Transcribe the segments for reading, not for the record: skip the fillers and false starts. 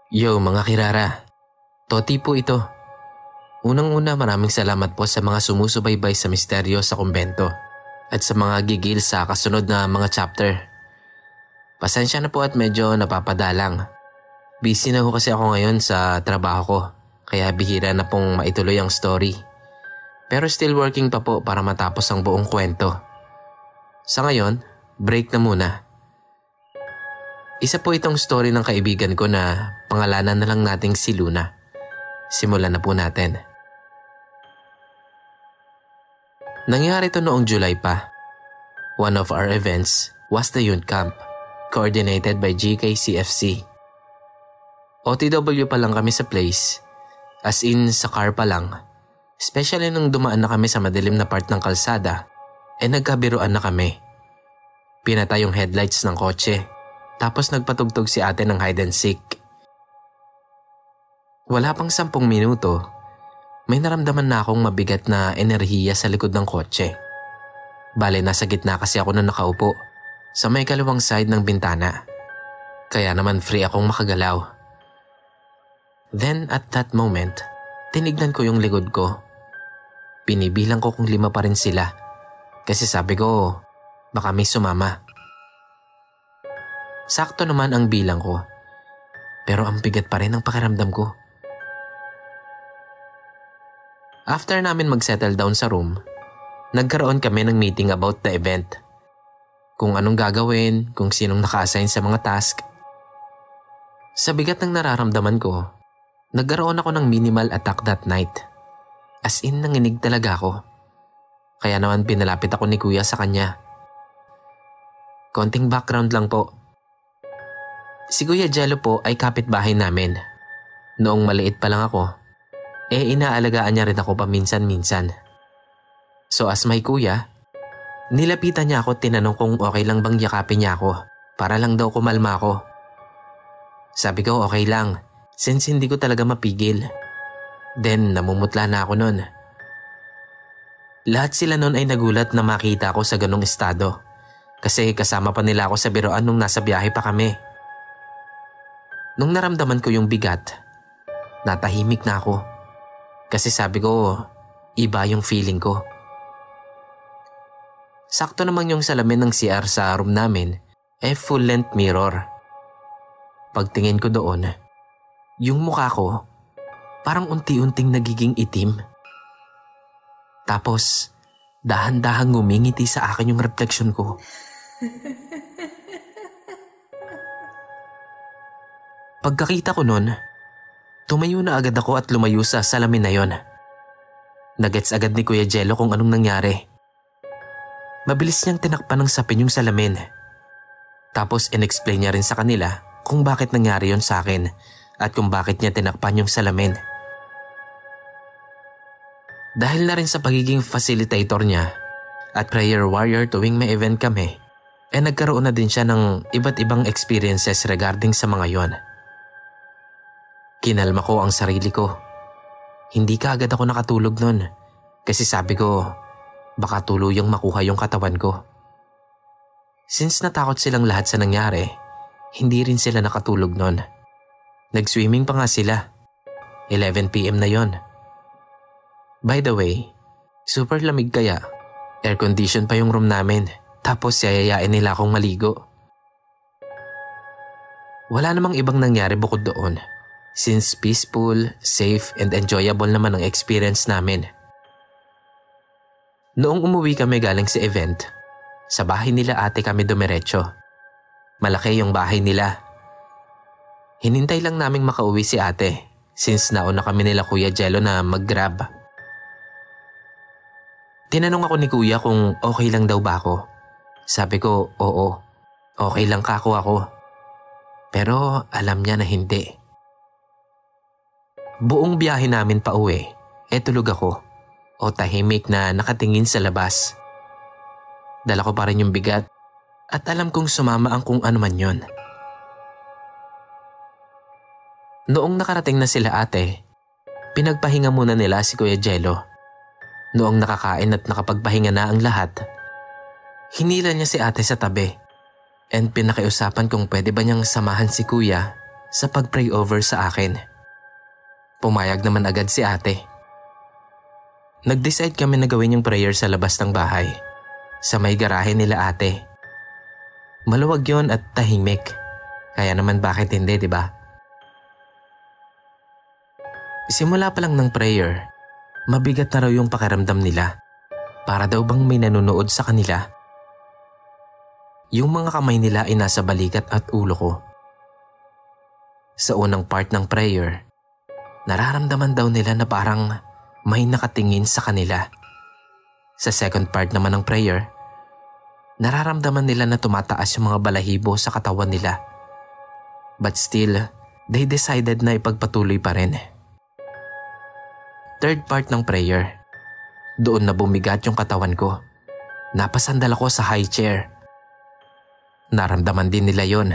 Yo mga kirara, Toti po ito. Unang-una maraming salamat po sa mga sumusubaybay sa misteryo sa kumbento at sa mga gigil sa kasunod na mga chapter. Pasensya na po at medyo napapadalang. Busy na ho kasi ako ngayon sa trabaho ko kaya bihira na pong maituloy ang story. Pero still working pa po para matapos ang buong kwento. Sa ngayon, break na muna. Isa po itong story ng kaibigan ko na pangalanan na lang nating si Luna. Simulan na po natin. Nangyari ito noong July pa. One of our events was the youth camp, coordinated by GKCFC. OTW pa lang kami sa place, as in sa car pa lang. Especially nung dumaan na kami sa madilim na part ng kalsada, nagkabiruan na kami. Pinatay yung headlights ng kotse. Tapos nagpatugtog si ate ng hide and seek. Wala pang 10 minuto, may naramdaman na akong mabigat na enerhiya sa likod ng kotse. Bale, nasa gitna kasi ako na nakaupo, sa may kaliwang side ng bintana. Kaya naman free akong makagalaw. Then at that moment, tinignan ko yung likod ko. Pinibilang ko kung 5 pa rin sila. Kasi sabi ko, baka may sumama. Sakto naman ang bilang ko. Pero ang bigat pa rin ang pakiramdam ko. After namin mag-settle down sa room, nagkaroon kami ng meeting about the event. Kung anong gagawin, kung sinong naka-assign sa mga task. Sa bigat ng nararamdaman ko, nagkaroon ako ng minimal attack that night. As in, nanginig talaga ako. Kaya naman pinalapit ako ni Kuya sa kanya. Konting background lang po. Si Kuya Jello po ay kapitbahay namin. Noong maliit pa lang ako, inaalagaan niya rin ako paminsan-minsan. So as my kuya, nilapitan niya ako, tinanong kung okay lang bang yakapin niya ako para lang daw kumalma ako. Sabi ko okay lang since hindi ko talaga mapigil. Then namumutla na ako nun. Lahat sila nun ay nagulat na makita ako sa ganong estado kasi kasama pa nila ako sa biroan nung nasa biyahe pa kami. Nung naramdaman ko yung bigat, natahimik na ako. Kasi sabi ko, iba yung feeling ko. Sakto naman yung salamin ng CR sa room namin, full-length mirror. Pagtingin ko doon, yung mukha ko, parang unti-unting nagiging itim. Tapos, dahan-dahang ngumingiti sa akin yung refleksyon ko. Pagkakita ko nun, tumayo na agad ako at lumayo sa salamin na yon. Nagets agad ni Kuya Jello kung anong nangyari. Mabilis niyang tinakpan ng sapin yung salamin. Tapos in-explain niya rin sa kanila kung bakit nangyari yon sa akin at kung bakit niya tinakpan yung salamin. Dahil na rin sa pagiging facilitator niya at prayer warrior tuwing may event kami, nagkaroon na din siya ng iba't ibang experiences regarding sa mga yon. Kinalma ko ang sarili ko. Hindi kaagad ako nakatulog nun kasi sabi ko baka tuluyang makuha yung katawan ko. Since natakot silang lahat sa nangyari, hindi rin sila nakatulog nun. Nag-swimming pa nga sila. 11 PM na yon. By the way, super lamig kaya. Air condition pa yung room namin tapos yayayain nila akong maligo. Wala namang ibang nangyari bukod doon. Since peaceful, safe, and enjoyable naman ang experience namin. Noong umuwi kami galing sa event, sa bahay nila ate kami dumiretso. Malaki yung bahay nila. Hinintay lang naming makauwi si ate since nauna kami nila Kuya Jello na mag-grab. Tinanong ako ni Kuya kung okay lang daw ba ako. Sabi ko, oo, okay lang ako. Pero alam niya na hindi. Buong biyahe namin pa uwi, tulog ako o tahimik na nakatingin sa labas. Dala ko pa rin yung bigat at alam kong sumama ang kung ano man yun. Noong nakarating na sila ate, pinagpahinga muna nila si Kuya Jello. Noong nakakain at nakapagpahinga na ang lahat, hinila niya si ate sa tabi and pinakiusapan kung pwede ba niyang samahan si Kuya sa pag-pray over sa akin. Pumayag naman agad si ate. Nag-decide kami na gawin yung prayer sa labas ng bahay, sa may garahe nila ate. Maluwag yon at tahimik, kaya naman bakit hindi, di ba? Simula pa lang ng prayer, mabigat na raw yung pakiramdam nila. Para daw bang may nanonood sa kanila. Yung mga kamay nila ay nasa balikat at ulo ko. Sa unang part ng prayer, nararamdaman daw nila na parang may nakatingin sa kanila. Sa second part naman ng prayer, nararamdaman nila na tumataas yung mga balahibo sa katawan nila. But still, they decided na ipagpatuloy pa rin. Third part ng prayer, doon na bumigat yung katawan ko. Napasandal ako sa high chair. Naramdaman din nila yon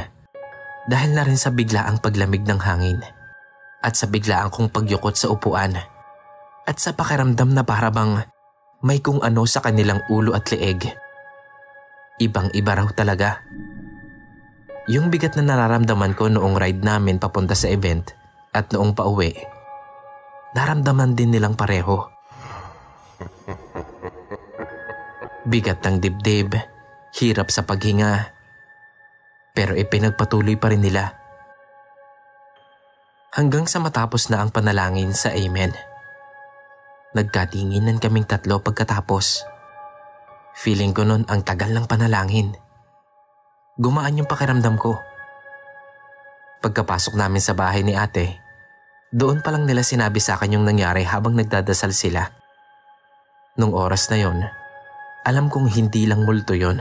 dahil na rin sa biglaang paglamig ng hangin at sa biglaang kong pagyukot sa upuan at sa pakiramdam na para bang may kung ano sa kanilang ulo at leeg. Ibang-iba raw talaga. Yung bigat na nararamdaman ko noong ride namin papunta sa event at noong pauwi, naramdaman din nilang pareho. Bigat ng dibdib, hirap sa paghinga, pero ipinagpatuloy pa rin nila. Hanggang sa matapos na ang panalangin sa Amen. Nagkatinginan kaming tatlo pagkatapos. Feeling ko nun ang tagal ng panalangin. Gumaan yung pakiramdam ko. Pagkapasok namin sa bahay ni ate, doon pa lang nila sinabi sa akin yung nangyari habang nagdadasal sila. Nung oras na yon, alam kong hindi lang multo yon.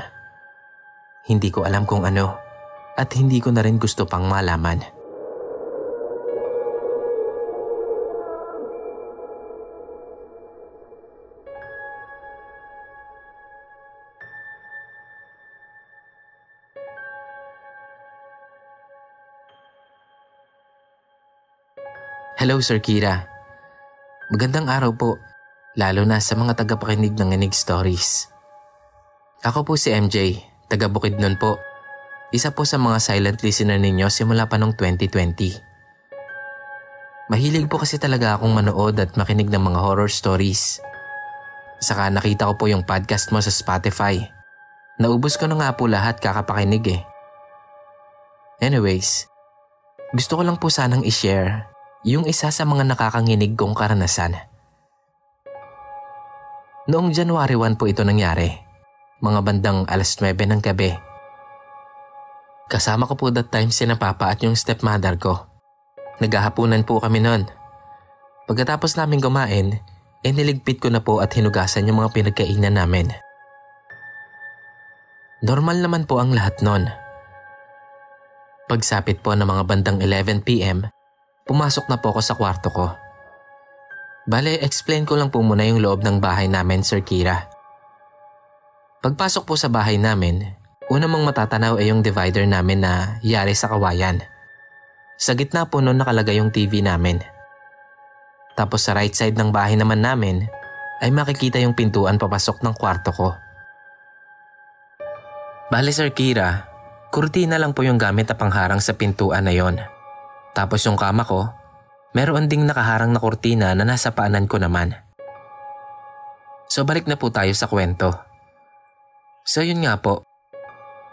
Hindi ko alam kung ano at hindi ko na rin gusto pang malaman. Hello Sir Kira. Magandang araw po, lalo na sa mga tagapakinig ng Inig Stories. Ako po si MJ, taga Bukidnon po. Isa po sa mga silent listener ninyo simula pa noong 2020. Mahilig po kasi talaga akong manood at makinig ng mga horror stories. Saka nakita ko po yung podcast mo sa Spotify. Naubos ko na nga po lahat kakapakinig eh. Anyways, gusto ko lang po sanang i-share yung isa sa mga nakakanginig kong karanasan. Noong January 1 po ito nangyari, mga bandang 9:00 ng gabi. Kasama ko po that time sina papa at yung stepmother ko. Naghahapunan po kami noon. Pagkatapos namin kumain, niligpit ko na po at hinugasan yung mga pinagkainan namin. Normal naman po ang lahat noon. Pagsapit po ng mga bandang 11 PM, pumasok na po ako sa kwarto ko. Bale, explain ko lang po muna yung loob ng bahay namin, Sir Kira. Pagpasok po sa bahay namin, una mong matatanaw ay yung divider namin na yari sa kawayan. Sa gitna po noon nakalagay yung TV namin. Tapos sa right side ng bahay naman namin ay makikita yung pintuan papasok ng kwarto ko. Bale, Sir Kira, kurtina lang po yung gamit na pangharang sa pintuan na yon. Tapos yung kama ko, meron ding nakaharang na kurtina na nasa paanan ko naman. So balik na po tayo sa kwento. So yun nga po,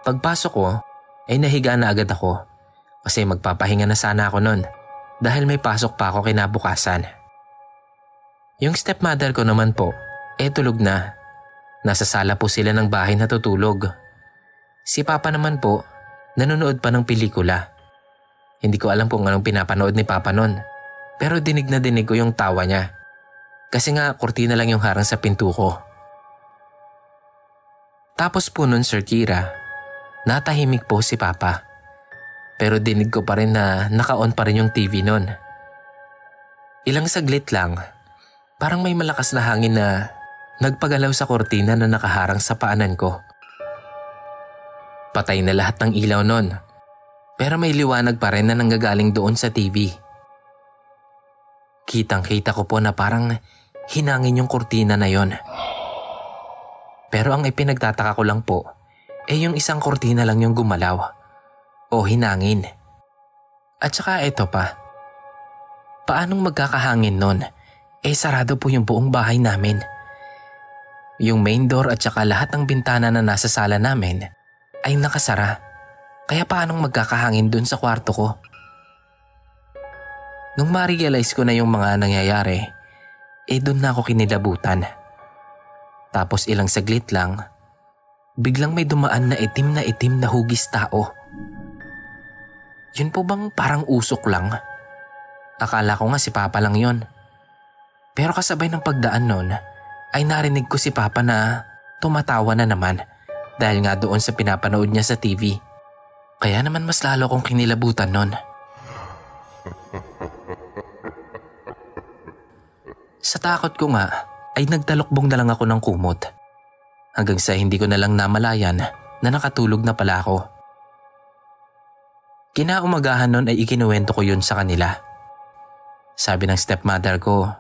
pagpasok ko ay nahiga na agad ako kasi magpapahinga na sana ako nun dahil may pasok pa ako kinabukasan. Yung stepmother ko naman po, tulog na. Nasa sala po sila ng bahay natutulog. Si papa naman po, nanonood pa ng pelikula. Hindi ko alam kung anong pinapanood ni papa nun. Pero dinig na dinig ko yung tawa niya. Kasi nga kurtina lang yung harang sa pinto ko. Tapos po nun, Sir Kira, natahimik po si papa. Pero dinig ko pa rin na naka-on pa rin yung TV nun. Ilang saglit lang, parang may malakas na hangin na nagpagalaw sa kurtina na nakaharang sa paanan ko. Patay na lahat ng ilaw nun. Pero may liwanag pa rin na nanggagaling doon sa TV. Kitang-kita ko po na parang hinangin yung kurtina na yon. Pero ang ipinagtataka ko lang po, yung isang kurtina lang yung gumalaw o hinangin. At saka ito pa. Paanong magkakahangin nun? Sarado po yung buong bahay namin. Yung main door at saka lahat ng bintana na nasa sala namin ay nakasara. Kaya paanong magkakahangin dun sa kwarto ko? Nung ma-realize ko na yung mga nangyayari, dun na ako kinilabutan. Tapos ilang saglit lang, biglang may dumaan na itim na hugis tao. Yun po bang parang usok lang? Akala ko nga si Papa lang yon. Pero kasabay ng pagdaan nun, ay narinig ko si Papa na tumatawa na naman dahil nga doon sa pinapanood niya sa TV. Kaya naman mas lalo kong kinilabutan nun. Sa takot ko nga, ay nagtalokbong na lang ako ng kumot. Hanggang sa hindi ko na lang namalayan na nakatulog na pala ako. Kinaumagahan nun ay ikinuwento ko yun sa kanila. Sabi ng stepmother ko,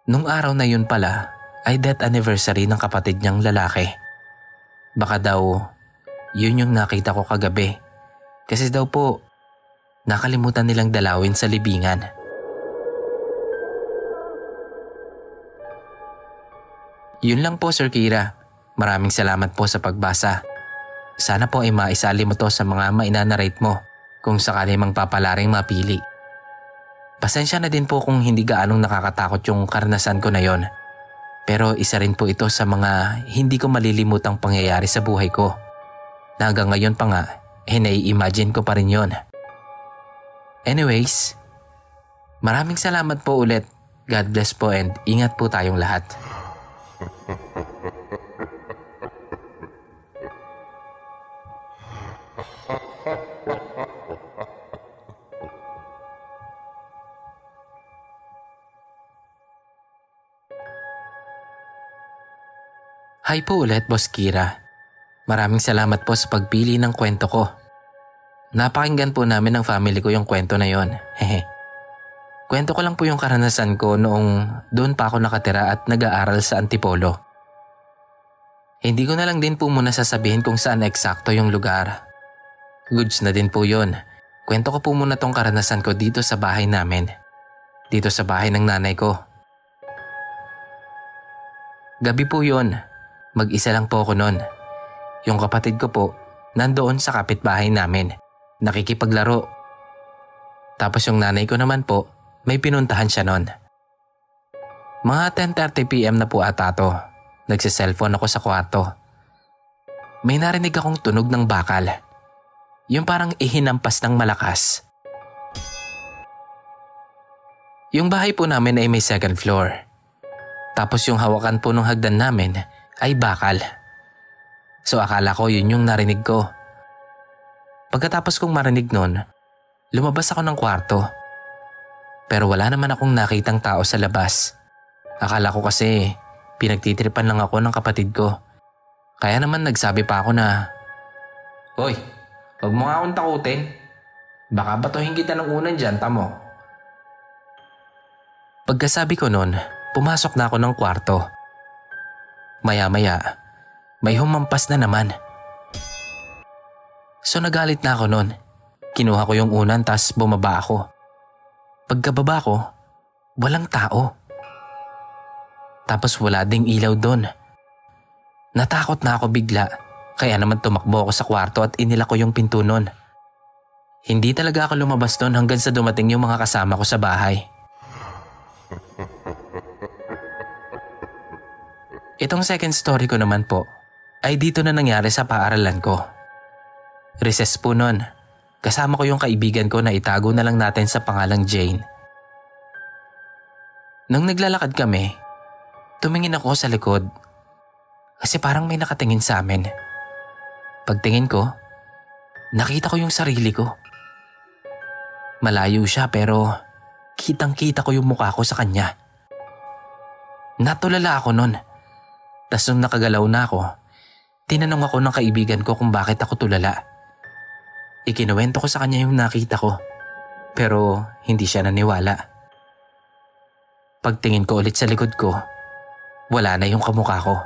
nung araw na yun pala ay death anniversary ng kapatid niyang lalaki. Baka daw yun yung nakita ko kagabi. Kasi daw po nakalimutan nilang dalawin sa libingan. Yun lang po Sir Kira. Maraming salamat po sa pagbasa. Sana po ay maisali mo to sa mga mainanarrate mo kung sakali mang papalaring mapili. Pasensya na din po kung hindi gaanong nakakatakot yung karanasan ko na yon. Pero isa rin po ito sa mga hindi ko malilimutang pangyayari sa buhay ko. Na hanggang ngayon pa nga, nai-imagine ko pa rin yon. Anyways, maraming salamat po ulit. God bless po and ingat po tayong lahat. Hi po ulit, Boss Kira. Maraming salamat po sa pagpili ng kwento ko. Napakinggan po namin ng family ko yung kwento na yon. Hehe. Kwento ko lang po yung karanasan ko noong doon pa ako nakatira at nag-aaral sa Antipolo. Hindi ko na lang din po muna sasabihin kung saan eksakto yung lugar. Goods na din po yun. Kwento ko po muna tong karanasan ko dito sa bahay namin. Dito sa bahay ng nanay ko. Gabi po yun. Mag-isa lang po ako noon. Yung kapatid ko po, nandoon sa kapitbahay namin. Nakikipaglaro. Tapos yung nanay ko naman po, may pinuntahan siya noon. Mga 10:30 PM na po ata to. Nagsiselfone ako sa kwarto. May narinig akong tunog ng bakal. Yung parang ihinampas ng malakas. Yung bahay po namin ay may second floor. Tapos yung hawakan po ng hagdan namin ay bakal. So akala ko yun yung narinig ko. Pagkatapos kong marinig nun, lumabas ako ng kwarto. Pero wala naman akong nakitang tao sa labas. Akala ko kasi pinagtitripan lang ako ng kapatid ko. Kaya naman nagsabi pa ako na, "Hoy, huwag mo nga akong takutin. Baka batuhin kita ng unan dyan, tamo." Pagkasabi ko nun, pumasok na ako ng kwarto. Maya-maya, may humampas na naman. So nagalit na ako nun. Kinuha ko yung unan tas bumaba ako. Pagkababa ko, walang tao. Tapos wala ding ilaw doon. Natakot na ako bigla, kaya naman tumakbo ako sa kwarto at inilak ko yung pinto nun. Hindi talaga ako lumabas doon hanggang sa dumating yung mga kasama ko sa bahay. Itong second story ko naman po ay dito na nangyari sa paaralan ko. Recess po nun. Kasama ko yung kaibigan ko na itago na lang natin sa pangalang Jane. Nung naglalakad kami, tumingin ako sa likod kasi parang may nakatingin sa amin. Pagtingin ko, nakita ko yung sarili ko. Malayo siya pero kitang-kita ko yung mukha ko sa kanya. Natulala ako nun. Tas nung nakagalaw na ako, tinanong ako ng kaibigan ko kung bakit ako tulala. Ikinuwento ko sa kanya yung nakita ko, pero hindi siya naniwala. Pagtingin ko ulit sa likod ko, wala na yung kamukha ko.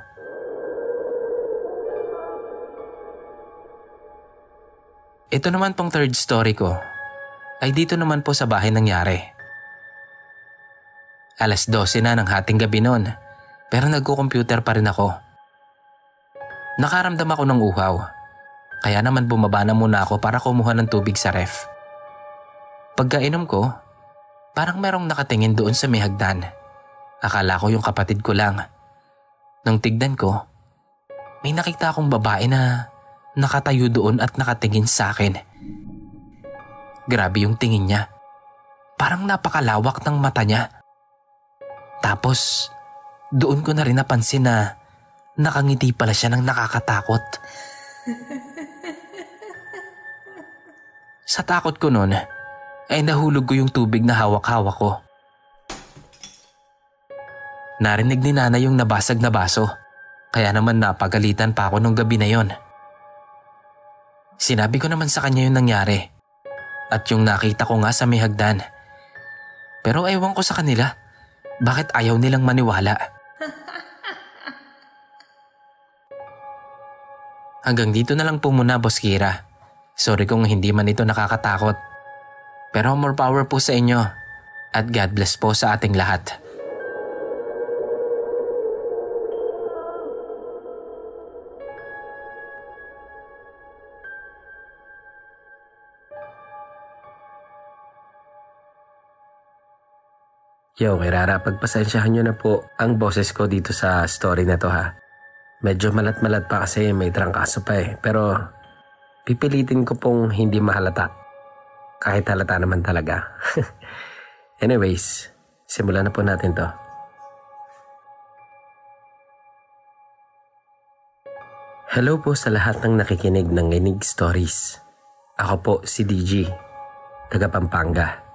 Ito naman pong third story ko. ay dito naman po sa bahay nangyari. 12:00 na ng hating gabi noon, pero nagko-computer pa rin ako. Nakaramdam ako ng uhaw, kaya naman bumaba na muna ako para kumuha ng tubig sa ref. Pagkainom ko, parang merong nakatingin doon sa may hagdan. Akala ko yung kapatid ko lang. Nung tignan ko, may nakita akong babae na nakatayo doon at nakatingin sa akin. Grabe yung tingin niya. Parang napakalawak ng mata niya. Tapos, doon ko na rin napansin na nakangiti pala siya ng nakakatakot. Sa takot ko noon, ay nahulog ko yung tubig na hawak-hawak ko. Narinig ni Nana yung nabasag na baso, kaya naman napagalitan pa ako nung gabi na yon. Sinabi ko naman sa kanya yung nangyari at yung nakita ko nga sa may hagdan. Pero ewan ko sa kanila, bakit ayaw nilang maniwala? Hanggang dito na lang po muna, Boss Kira. Sorry kung hindi man ito nakakatakot. Pero more power po sa inyo at God bless po sa ating lahat. Yo, Kirara, pagpasensyahan nyo na po ang boses ko dito sa story na to ha. Medyo malat-malat pa kasi may trangkaso pa eh. Pero pipilitin ko pong hindi mahalata. Kahit halata naman talaga. Anyways, simulan na po natin to. Hello po sa lahat ng nakikinig ng Inig Stories. Ako po si DG, taga Pampanga.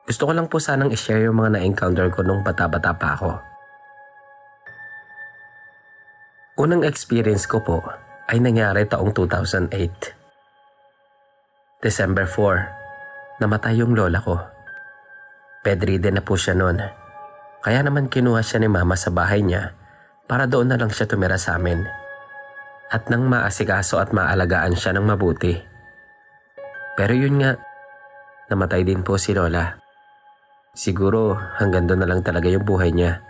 Gusto ko lang po sanang i-share yung mga na-encounter ko nung bata-bata pa ako. Unang experience ko po ay nangyari taong 2008. December 4, namatay yung lola ko. Bedridden na po siya noon. Kaya naman kinuha siya ni mama sa bahay niya para doon na lang siya tumira sa amin. At nang maasikaso at maalagaan siya ng mabuti. Pero yun nga, namatay din po si lola. Siguro hanggang doon na lang talaga yung buhay niya.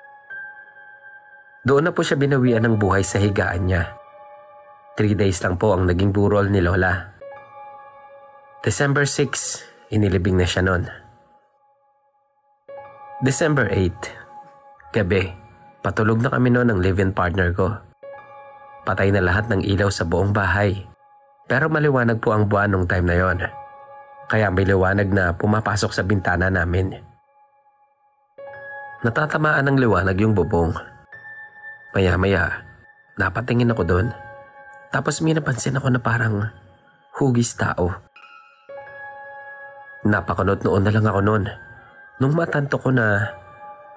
Doon na po siya binawian ng buhay sa higaan niya. 3 days lang po ang naging burol ni lola. December 6, inilibing na siya noon. December 8, gabi, patulog na kami noon ng live-in partner ko. Patay na lahat ng ilaw sa buong bahay. Pero maliwanag po ang buwan nung time na yon. Kaya may liwanag na pumapasok sa bintana namin. Natatamaan ng liwanag yung bubong. Maya-maya, napatingin ako doon. Tapos may napansin ako na parang hugis tao. Napakunot noon na lang ako noon nung matanto ko na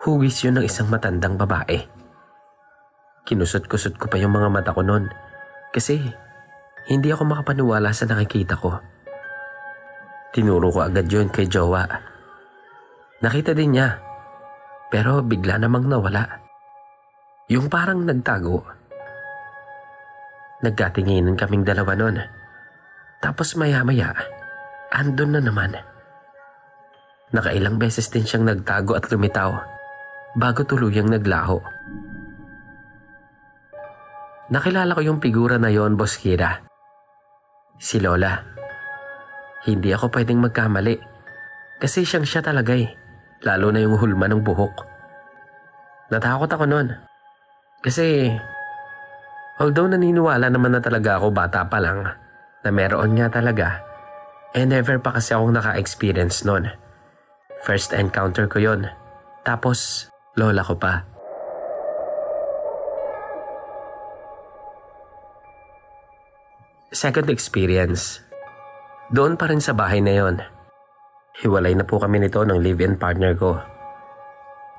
hugis yun ng isang matandang babae. Kinusot-kusot ko pa yung mga mata ko noon kasi hindi ako makapaniwala sa nakikita ko. Tinuro ko agad yun kay jowa. Nakita din niya. Pero bigla namang nawala. Yung parang nagtago. Nagkatinginan kaming dalawa nun. Tapos maya-maya, andun na naman. Nakailang beses din siyang nagtago at lumitaw bago tuluyang naglaho. Nakilala ko yung figura na yon, Boss Kira. Si Lola. Hindi ako pwedeng magkamali kasi siyang siya talaga eh. Lalo na yung hulma ng buhok. Natakot ako nun. Kasi, although naniniwala naman na talaga ako bata pa lang, na meron nga talaga, never pa kasi akong naka-experience nun. First encounter ko yon. Tapos, lola ko pa. Second experience. Doon pa rin sa bahay na yon. Hiwalay na po kami nito ng live-in partner ko.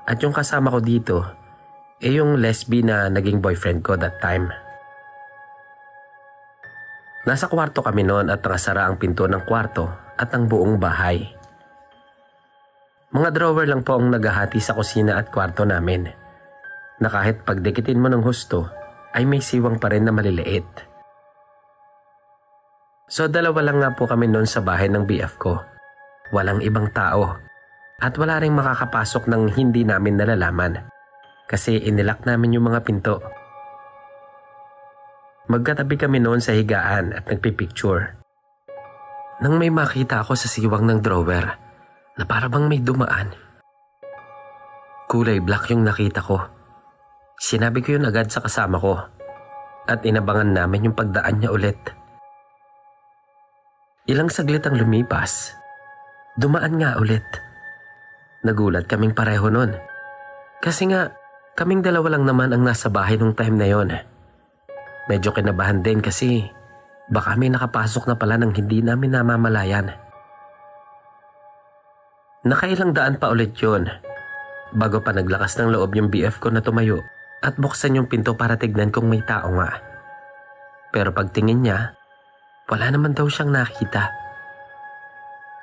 At yung kasama ko dito, yung lesbi na naging boyfriend ko that time. Nasa kwarto kami noon at nakasara ang pinto ng kwarto at ang buong bahay. Mga drawer lang po ang naghahati sa kusina at kwarto namin, na kahit pagdikitin mo ng husto ay may siwang pa rin na maliliit. So 2 lang nga po kami noon sa bahay ng BF ko. Walang ibang tao at wala ring makakapasok ng hindi namin nalalaman kasi inilak namin yung mga pinto. Magkatabi kami noon sa higaan at nagpipicture. Nang may makita ako sa siwang ng drawer na parabang may dumaan. Kulay black yung nakita ko. Sinabi ko yun agad sa kasama ko at inabangan namin yung pagdaan niya ulit. Ilang saglit ang lumipas. Dumaan nga ulit. Nagulat kaming pareho nun. Kasi nga, kaming dalawa lang naman ang nasa bahay nung time na yon. Medyo kinabahan din kasi baka may nakapasok na pala nang hindi namin namamalayan. Nakailang daan pa ulit yun bago pa naglakas ng loob yung BF ko na tumayo at buksan yung pinto para tignan kung may tao nga. Pero pagtingin niya, wala naman daw siyang nakita.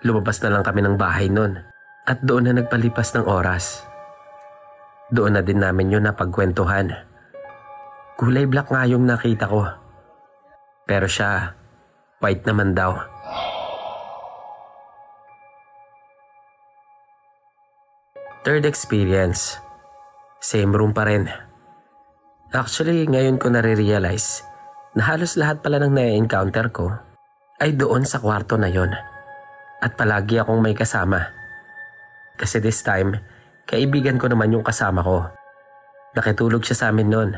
Lumabas na lang kami ng bahay nun at doon na nagpalipas ng oras. Doon na din namin yun napagkwentuhan. Kulay black nga yung nakita ko. Pero siya, white naman daw. Third experience. Same room pa rin. Actually, ngayon ko nare-realize na halos lahat pala ng na-encounter ko ay doon sa kwarto na yon. At palagi akong may kasama. Kasi this time, kaibigan ko naman yung kasama ko. Nakitulog siya sa amin noon.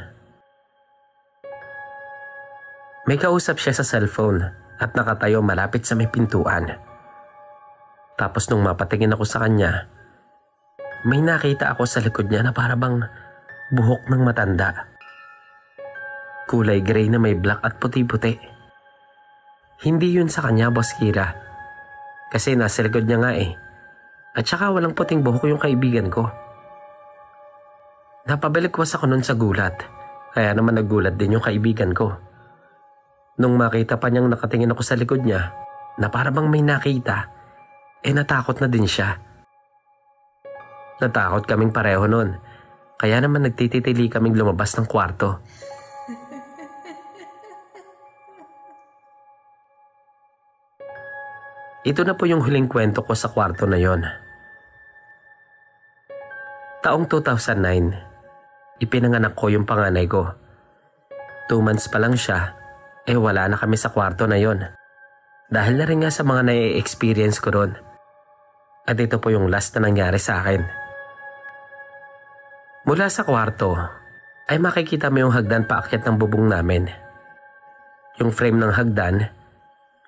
May kausap siya sa cellphone at nakatayo malapit sa may pintuan. Tapos nung mapatingin ako sa kanya, may nakita ako sa likod niya na parabang buhok ng matanda. Kulay gray na may black at puti-puti. Hindi yun sa kanya, Boss Kira. Kasi nasa likod niya nga eh. At saka walang puting buhok yung kaibigan ko. Napabalikwas ako nun sa gulat. Kaya naman nagulat din yung kaibigan ko. Nung makita pa niyang nakatingin ako sa likod niya, na parabang may nakita, natakot na din siya. Natakot kaming pareho nun. Kaya naman nagtititili kaming lumabas ng kwarto. Ito na po yung huling kwento ko sa kwarto na yon. Taong 2009, ipinanganak ko yung panganay ko. 2 months pa lang siya, wala na kami sa kwarto na yon. Dahil na rin nga sa mga na-experience ko ron. At ito po yung last na nangyari sa akin. Mula sa kwarto, ay makikita mo yung hagdan paakyat ng bubong namin. Yung frame ng hagdan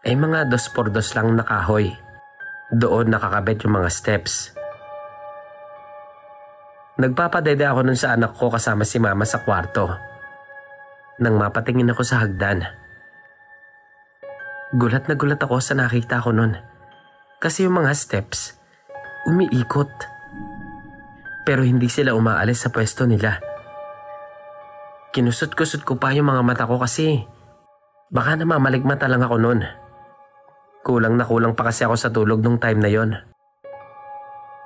ay mga 2x2 lang na kahoy. Doon nakakabit yung mga steps. Nagpapadede ako nun sa anak ko kasama si mama sa kwarto. Nang mapatingin ako sa hagdan. Gulat na gulat ako sa nakita ko nun. Kasi yung mga steps, umiikot. Pero hindi sila umaalis sa pwesto nila. Kinusot-kusot ko pa yung mga mata ko kasi baka namamaligmata lang ako nun. Kulang na kulang pa kasi ako sa tulog nung time na yon.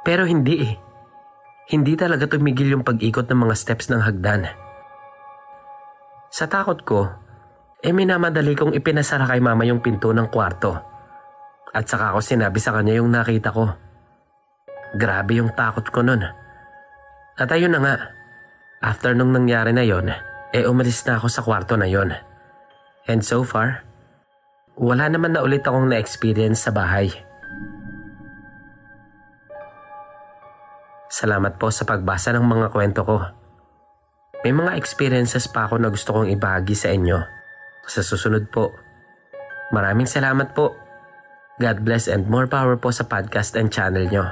Pero hindi eh. Hindi talaga tumigil yung pag-ikot ng mga steps ng hagdan. Sa takot ko, minamadali kong ipinasara kay mama yung pinto ng kwarto. At saka ko sinabi sa kanya yung nakita ko. Grabe yung takot ko nun. At ayun na nga, after nung nangyari na yon, umalis na ako sa kwarto na yon. And so far, wala naman na ulit akong na-experience sa bahay. Salamat po sa pagbasa ng mga kwento ko. May mga experiences pa ako na gusto kong ibahagi sa inyo. Sa susunod po. Maraming salamat po. God bless and more power po sa podcast and channel nyo.